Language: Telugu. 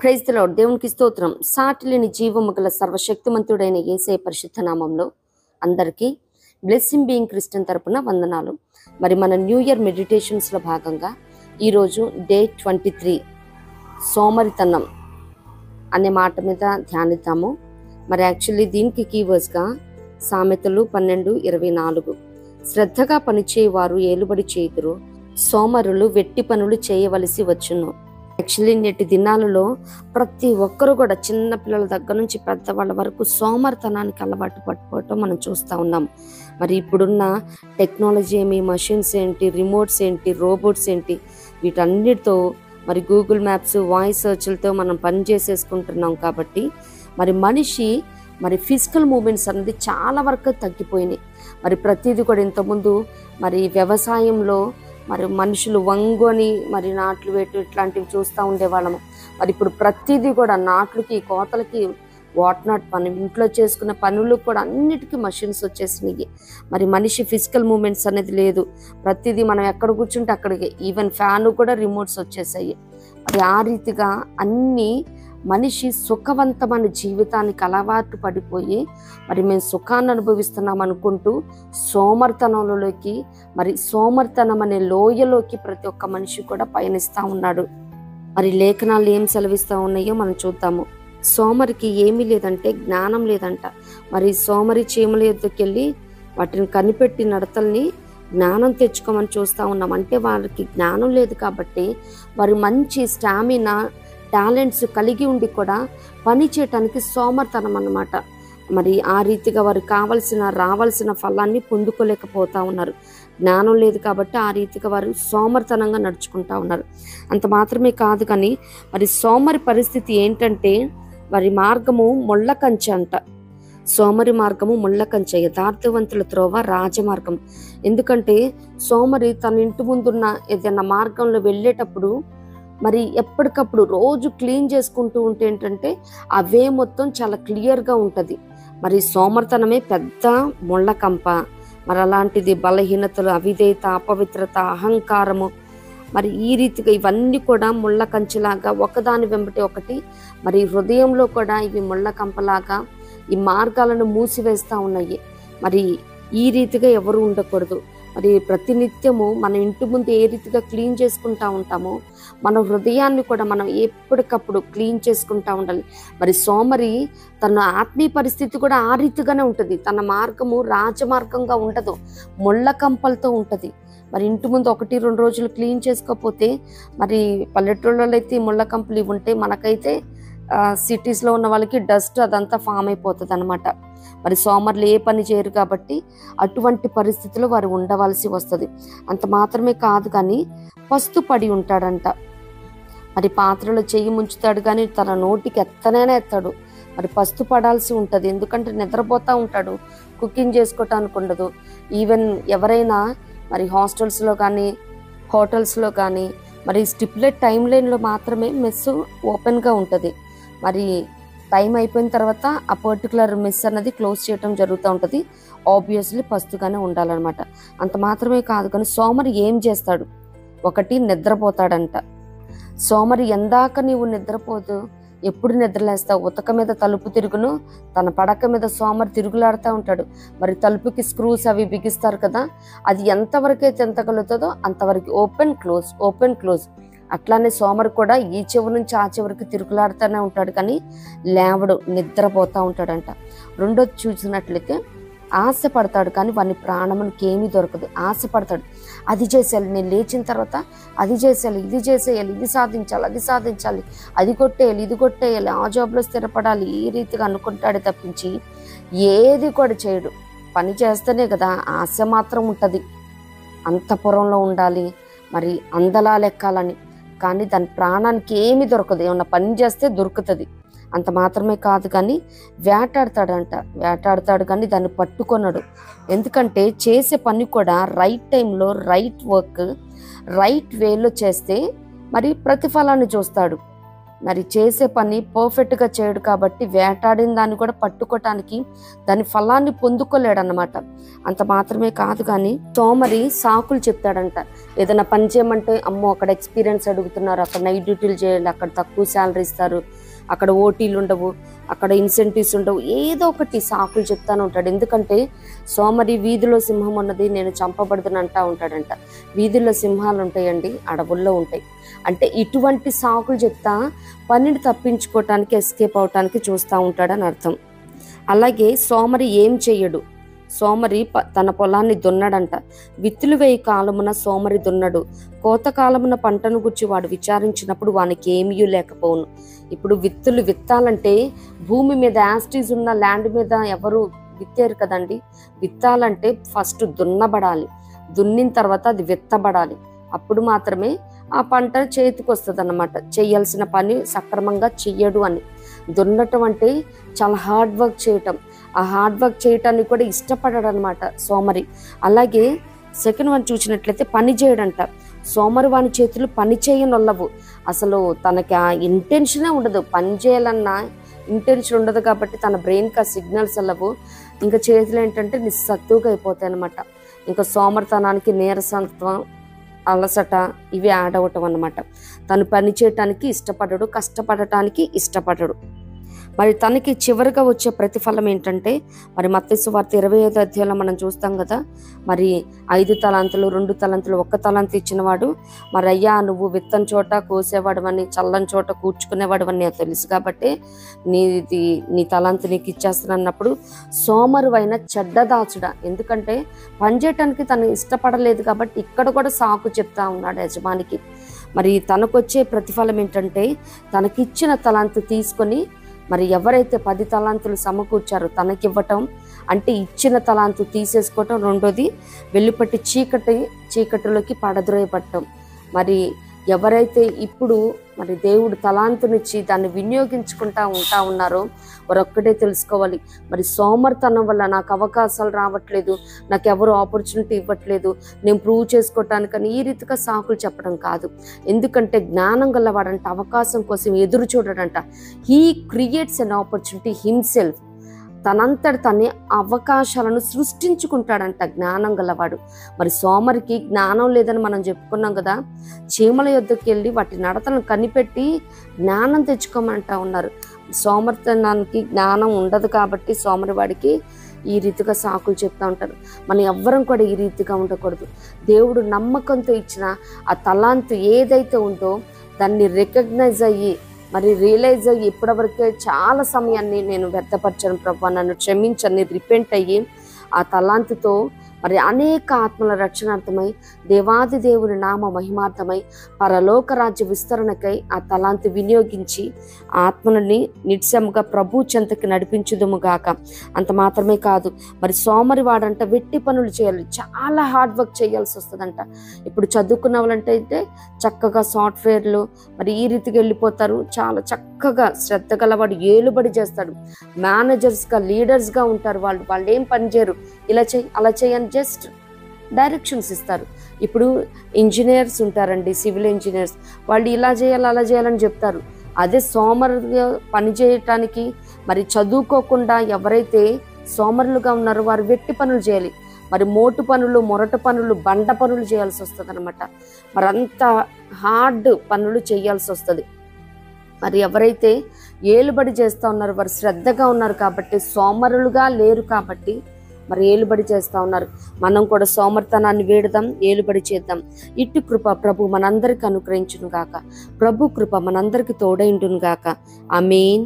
Praise the lord. దేవునికి స్తోత్రం. సాటిలేని జీవము గల సర్వశక్తిమంతుడైన యేసయ్య పరిశుద్ధ నామంలో అందరికీ బ్లెస్సింగ్ బీయింగ్ క్రిస్టియన్ తరపున వందనాలు. మరి మన న్యూ ఇయర్ మెడిటేషన్స్లో భాగంగా ఈరోజు డే 23 సోమరితనం అనే మాట మీద ధ్యానిద్దాము. మరి యాక్చువల్లీ దీనికి కీవర్డ్స్గా సామెతలు 12:24 శ్రద్ధగా పనిచేయవారు ఏలుబడి చేయుదురు, సోమరులు వెట్టి పనులు చేయవలసి వచ్చును. యాక్చువల్లీ నేటి దినాలలో ప్రతి ఒక్కరు కూడా చిన్న పిల్లల దగ్గర నుంచి పెద్దవాళ్ళ వరకు సోమరితనానికి అలవాటు పట్టుకోవటం మనం చూస్తూ ఉన్నాం. మరి ఇప్పుడున్న టెక్నాలజీ ఏమి, మషిన్స్ ఏంటి, రిమోట్స్ ఏంటి, రోబోట్స్ ఏంటి, వీటన్నిటితో మరి గూగుల్ మ్యాప్స్, వాయిస్ సెర్చ్లతో మనం పని చేసేసుకుంటున్నాం. కాబట్టి మరి మనిషి మరి ఫిజికల్ మూమెంట్స్ అనేది చాలా వరకు తగ్గిపోయినాయి. మరి ప్రతిదీ కూడా ఇంతకుముందు మరి వ్యవసాయంలో మరి మనుషులు వంగొని మరి నాట్లు వేటు ఇట్లాంటివి చూస్తూ ఉండేవాళ్ళము. మరి ఇప్పుడు ప్రతిదీ కూడా నాట్లకి, కోతలకి, వాట్నాట్ మనం ఇంట్లో చేసుకునే పనులు కూడా అన్నిటికీ మషిన్స్ వచ్చేసినాయి. మరి మనిషి ఫిజికల్ మూమెంట్స్ అనేది లేదు. ప్రతిదీ మనం ఎక్కడ కూర్చుంటే అక్కడికి, ఈవెన్ ఫ్యాన్ కూడా రిమోట్స్ వచ్చేసాయి. మరి ఆ రీతిగా అన్నీ మనిషి సుఖవంతమైన జీవితానికి అలవాటు పడిపోయి మరి మేము సుఖాన్ని అనుభవిస్తున్నాం అనుకుంటూ సోమర్తనంలోకి, మరి సోమర్తనం అనే లోయలోకి ప్రతి ఒక్క మనిషి కూడా పయనిస్తూ ఉన్నాడు. మరి లేఖనాలు ఏం సెలవిస్తూ ఉన్నాయో మనం చూద్దాము. సోమరికి ఏమీ లేదంటే జ్ఞానం లేదంట. మరి సోమరి చీమల ఎద్దుకెళ్ళి వాటిని కనిపెట్టి నడతల్ని జ్ఞానం తెచ్చుకోమని చూస్తూ ఉన్నాం. అంటే వారికి జ్ఞానం లేదు కాబట్టి వారి మంచి స్టామినా, టాలెంట్స్ కలిగి ఉండి కూడా పని చేయటానికి సోమర్తనం అన్నమాట. మరి ఆ రీతిగా వారికి రావాల్సిన ఫలాన్ని పొందుకోలేకపోతూ ఉన్నారు. జ్ఞానం లేదు కాబట్టి ఆ రీతిగా వారు సోమర్తనంగా నడుచుకుంటూ ఉన్నారు. అంత మాత్రమే కాదు కానీ మరి సోమరి పరిస్థితి ఏంటంటే వారి మార్గము ముళ్ళ కంచె అంట. సోమరి మార్గము ముళ్ళ కంచె, యథార్థవంతుల త్రోవ రాజమార్గం. ఎందుకంటే సోమరి తన ఇంటి ముందున్న ఏదైనా మార్గంలో వెళ్ళేటప్పుడు మరి ఎప్పటికప్పుడు రోజు క్లీన్ చేసుకుంటూ ఉంటే ఏంటంటే అవే మొత్తం చాలా క్లియర్గా ఉంటుంది. మరి సోమర్తనమే పెద్ద ముళ్ళకంప. మరి అలాంటిది బలహీనతలు, అవిధేయత, అపవిత్రత, అహంకారము, మరి ఈ రీతిగా ఇవన్నీ కూడా ముళ్ళ కంచెలాగా ఒకదాని వెంబటి ఒకటి మరి హృదయంలో కూడా ఇవి ముళ్ళ కంపలాగా ఈ మార్గాలను మూసివేస్తూ ఉన్నాయి. మరి ఈ రీతిగా ఎవరు ఉండకూడదు. మరి ప్రతినిత్యము మన ఇంటి ముందు ఏ రీతిగా క్లీన్ చేసుకుంటూ ఉంటామో మన హృదయాన్ని కూడా మనం ఎప్పటికప్పుడు క్లీన్ చేసుకుంటూ ఉండాలి. మరి సోమరి తన ఆత్మీయ పరిస్థితి కూడా ఆ రీతిగానే ఉంటుంది. తన మార్గము రాజమార్గంగా ఉండదు, ముళ్ళ కంపలతో ఉంటుంది. మరి ఇంటి ముందు 1-2 రోజులు క్లీన్ చేసుకోకపోతే, మరి పల్లెటూళ్ళలో అయితే ముళ్ళ కంపలు ఇవి ఉంటే, మనకైతే సిటీస్లో ఉన్న వాళ్ళకి డస్ట్ అదంతా ఫామ్ అయిపోతుంది అనమాట. మరి సోమరులు ఏ పని చేయరు కాబట్టి అటువంటి పరిస్థితిలో వారు ఉండవలసి వస్తుంది. అంత మాత్రమే కాదు కానీ పస్తు పడి ఉంటాడంట. మరి పాత్రలో చెయ్యి ముంచుతాడు కానీ తన నోటికి ఎత్తనైనా ఎత్తాడు. మరి పస్తు పడాల్సి ఉంటుంది. ఎందుకంటే నిద్రపోతూ ఉంటాడు, కుకింగ్ చేసుకోవటానికి ఉండదు. ఈవెన్ ఎవరైనా మరి హాస్టల్స్లో కానీ హోటల్స్లో కానీ మరి స్టిప్లెట్ టైం లైన్లో మాత్రమే మెస్ ఓపెన్గా ఉంటుంది. మరి టైం అయిపోయిన తర్వాత ఆ పర్టికులర్ మెస్ అన్నది క్లోజ్ చేయడం జరుగుతూ ఉంటుంది. ఆబ్వియస్లీ పస్తుగానే ఉండాలన్నమాట. అంత మాత్రమే కాదు కానీ సోమరి ఏం చేస్తాడు, ఒకటి నిద్రపోతాడంట. సోమరి ఎందాక నీవు నిద్రపోదు, ఎప్పుడు నిద్రలేస్తావు? ఉతక మీద తలుపు తిరుగును, తన పడక మీద సోమరి తిరుగులాడుతూ ఉంటాడు. మరి తలుపుకి స్క్రూస్ అవి బిగిస్తారు కదా, అది ఎంతవరకు అయితే ఎంతగలుగుతుందో అంతవరకు ఓపెన్ క్లోజ్, ఓపెన్ క్లోజ్. అట్లానే సోమరి కూడా ఈ చివరి నుంచి ఆ చివరికి తిరుగులాడుతూనే ఉంటాడు కానీ లేవడు, నిద్రపోతూ ఉంటాడంట. రెండోది చూసినట్లయితే ఆశపడతాడు కానీ వాని ప్రాణమునికి ఏమీ దొరకదు. ఆశపడతాడు, అది చేసేయాలి, నేను లేచిన తర్వాత అది చేసేయాలి, ఇది చేసేయాలి, ఇది సాధించాలి, అది సాధించాలి, అది కొట్టేయాలి, ఇది కొట్టేయాలి, ఆ జాబ్లో స్థిరపడాలి, ఈ రీతిగా అనుకుంటాడే తప్పించి ఏది కూడా చేయడు. పని చేస్తేనే కదా ఆశ మాత్రం ఉంటుంది, అంతఃపురంలో ఉండాలి, మరి అందలా లెక్కాలని. కానీ దాని ప్రాణానికి ఏమీ దొరకదు. ఏమన్నా పని చేస్తే దొరుకుతుంది. అంత మాత్రమే కాదు కానీ వేటాడతాడు కానీ దాన్ని పట్టుకొనడు. ఎందుకంటే చేసే పని కూడా రైట్ టైంలో, రైట్ వర్క్ రైట్ వేలో చేస్తే మరి ప్రతిఫలాన్ని చూస్తాడు. మరి చేసే పని పర్ఫెక్ట్గా చేయడు కాబట్టి వేటాడిన దాన్ని కూడా పట్టుకోవటానికి దాని ఫలాన్ని పొందుకోలేడనమాట. అంత మాత్రమే కాదు కానీ సోమరి సాకులు చెప్తాడంట. ఏదైనా పని చేయమంటే అమ్మో అక్కడ ఎక్స్పీరియన్స్ అడుగుతున్నారు, అక్కడ నైట్ డ్యూటీలు చేయాలి, అక్కడ తక్కువ శాలరీ ఇస్తారు, అక్కడ ఓటీలు ఉండవు, అక్కడ ఇన్సెంటివ్స్ ఉండవు, ఏదో ఒకటి సాకులు చెప్తానే ఉంటాడు. ఎందుకంటే సోమరి వీధిలో సింహం ఉన్నది నేను చంపబడుతుని అంటా ఉంటాడంట. వీధిలో సింహాలు ఉంటాయండి, అడవుల్లో ఉంటాయి. అంటే ఇటువంటి సాకులు చెప్తా పనిని తప్పించుకోవటానికి ఎస్కేప్ అవటానికి చూస్తూ ఉంటాడని అర్థం. అలాగే సోమరి ఏం చెయ్యడు. సోమరి తన పొలాన్ని దున్నడంట. విత్తులు వేయి కాలమున సోమరి దున్నడు, కోత కాలమున పంటను గురించి వాడు విచారించినప్పుడు వానికి ఏమీ లేకపోవును. ఇప్పుడు విత్తులు విత్తాలంటే భూమి మీద యాస్టీస్ ఉన్న ల్యాండ్ మీద ఎవరు విత్తారు కదండి. విత్తాలంటే ఫస్ట్ దున్నబడాలి, దున్నిన తర్వాత అది విత్తబడాలి, అప్పుడు మాత్రమే ఆ పంట చేతికి వస్తుంది అన్నమాట. చేయాల్సిన పని సక్రమంగా చెయ్యడు అని. దున్నటం అంటే చాలా హార్డ్ వర్క్ చేయటం. ఆ హార్డ్ వర్క్ చేయటానికి కూడా ఇష్టపడడు అనమాట సోమరి. అలాగే సెకండ్ వన్ చూసినట్లయితే పని చేయడంట. సోమరి వాని చేతులు పని చేయనొల్లవు. అసలు తనకి ఆ ఇంటెన్షనే ఉండదు, పని చేయాలన్న ఇంటెన్షన్ ఉండదు కాబట్టి తన బ్రెయిన్కి ఆ సిగ్నల్స్ వెళ్ళవు. ఇంకా చేతులు ఏంటంటే నిస్సత్తుగా అయిపోతాయి అనమాట. ఇంకా సోమరితనానికి నీరసత్వం, అలసట ఇవి యాడ్ అవ్వటం అన్నమాట. తను పని చేయటానికి ఇష్టపడడు, కష్టపడటానికి ఇష్టపడడు. మరి తనకి చివరిగా వచ్చే ప్రతిఫలం ఏంటంటే మరి మత్తయి సువార్త 25వ అధ్యాయంలో మనం చూస్తాం కదా. మరి 5 తలాంతులు 2 తలాంతులు 1 తలాంతు ఇచ్చినవాడు మరి అయ్యా నువ్వు విత్తని చోట కోసేవాడు అని, చల్లని చోట కూర్చుకునేవాడు అని తెలుసు కాబట్టి నీ తలాంతు నీకు ఇచ్చేస్తున్నప్పుడు సోమరువైన చెడ్డదాచుడా. ఎందుకంటే పనిచేయటానికి తను ఇష్టపడలేదు కాబట్టి ఇక్కడ కూడా సాకు చెప్తా ఉన్నాడు యజమానికి. మరి తనకొచ్చే ప్రతిఫలం ఏంటంటే తనకిచ్చిన తలాంతు తీసుకొని మరి ఎవరైతే 10 తలాంతులు సమకూర్చారో తనకివ్వటం, అంటే ఇచ్చిన తలాంతు తీసేసుకోవటం. రెండోది వెలుపటి చీకటిలోకి పడద్రోయబట్టం. మరి ఎవరైతే ఇప్పుడు మరి దేవుడు తలాంతునిచ్చి దాన్ని వినియోగించుకుంటా ఉన్నారో వారొక్కటే తెలుసుకోవాలి. మరి సోమరితనం వల్ల నాకు అవకాశాలు రావట్లేదు, నాకు ఎవరు ఆపర్చునిటీ ఇవ్వట్లేదు, నేను ప్రూవ్ చేసుకోవటానికని ఈ రీతిగా సాకులు చెప్పడం కాదు. ఎందుకంటే జ్ఞానం గలవాడంట అవకాశం కోసం ఎదురు చూడడంట. He creates an opportunity himself. తనంతట తనే అవకాశాలను సృష్టించుకుంటాడంట జ్ఞానం గలవాడు. మరి సోమరికి జ్ఞానం లేదని మనం చెప్పుకున్నాం కదా. చీమల యొద్దకు వెళ్ళి వాటి నడతలను కనిపెట్టి జ్ఞానం తెచ్చుకోమంటా ఉన్నారు. సోమరితనానికి జ్ఞానం ఉండదు కాబట్టి సోమరి వాడికి ఈ రీతిగా సాకులు చెప్తూ ఉంటారు. మనం ఎవ్వరం కూడా ఈ రీతిగా ఉండకూడదు. దేవుడు నమ్మకంతో ఇచ్చిన ఆ తలాంతు ఏదైతే ఉందో దాన్ని రికగ్నైజ్ అయ్యి మరి రియలైజ్ అయ్యి ఇప్పటివరకే చాలా సమయాన్ని నేను వ్యర్థపరిచాను ప్రభా, నన్ను క్షమించని రిపెంట్ అయ్యి ఆ తలాంతుతో మరి అనేక ఆత్మల రక్షణార్థమై దేవాది దేవుని నామ మహిమార్థమై పరలోక రాజ్య విస్తరణకై ఆ తలాంతు వినియోగించి ఆత్మలని నిత్యముగా ప్రభు చెంతకి నడిపించుదుముగాక. అంత మాత్రమే కాదు, మరి సోమరి వాడంట వెట్టి పనులు చేయాలి, చాలా హార్డ్ వర్క్ చేయాల్సి వస్తుందంట. ఇప్పుడు చదువుకున్న వాళ్ళంటే చక్కగా సాఫ్ట్వేర్లు మరి ఈ రీతికి వెళ్ళిపోతారు. చాలా చక్కగా శ్రద్ధ గలవాడు ఏలుబడి చేస్తాడు. మేనేజర్స్గా లీడర్స్గా ఉంటారు. వాళ్ళు ఏం పని చేయరు, ఇలా చేయి అలా చేయని జస్ట్ డైరెక్షన్స్ ఇస్తారు. ఇప్పుడు ఇంజనీర్స్ ఉంటారండి, సివిల్ ఇంజనీర్స్, వాళ్ళు ఇలా చేయాలి అలా చేయాలని చెప్తారు. అదే సోమరుగా పని చేయటానికి మరి చదువుకోకుండా ఎవరైతే సోమరులుగా ఉన్నారో వారు వెట్టి పనులు చేయాలి. మరి మోటు పనులు, మొరటు పనులు, బండ పనులు చేయాల్సి వస్తుంది అనమాట. మరి అంత హార్డ్ పనులు చేయాల్సి వస్తుంది. మరి ఎవరైతే ఏలుబడి చేస్తూ ఉన్నారో వారు శ్రద్ధగా ఉన్నారు కాబట్టి, సోమరులుగా లేరు కాబట్టి మరి ఏలుబడి చేస్తూ ఉన్నారు. మనం కూడా సోమర్తనాన్ని వేడదాం, ఏలుబడి చేద్దాం. ఇటు కృప ప్రభు మనందరికి అనుగ్రహించును గాక. ప్రభు కృప మనందరికి తోడైండును గాక. ఆమేన్.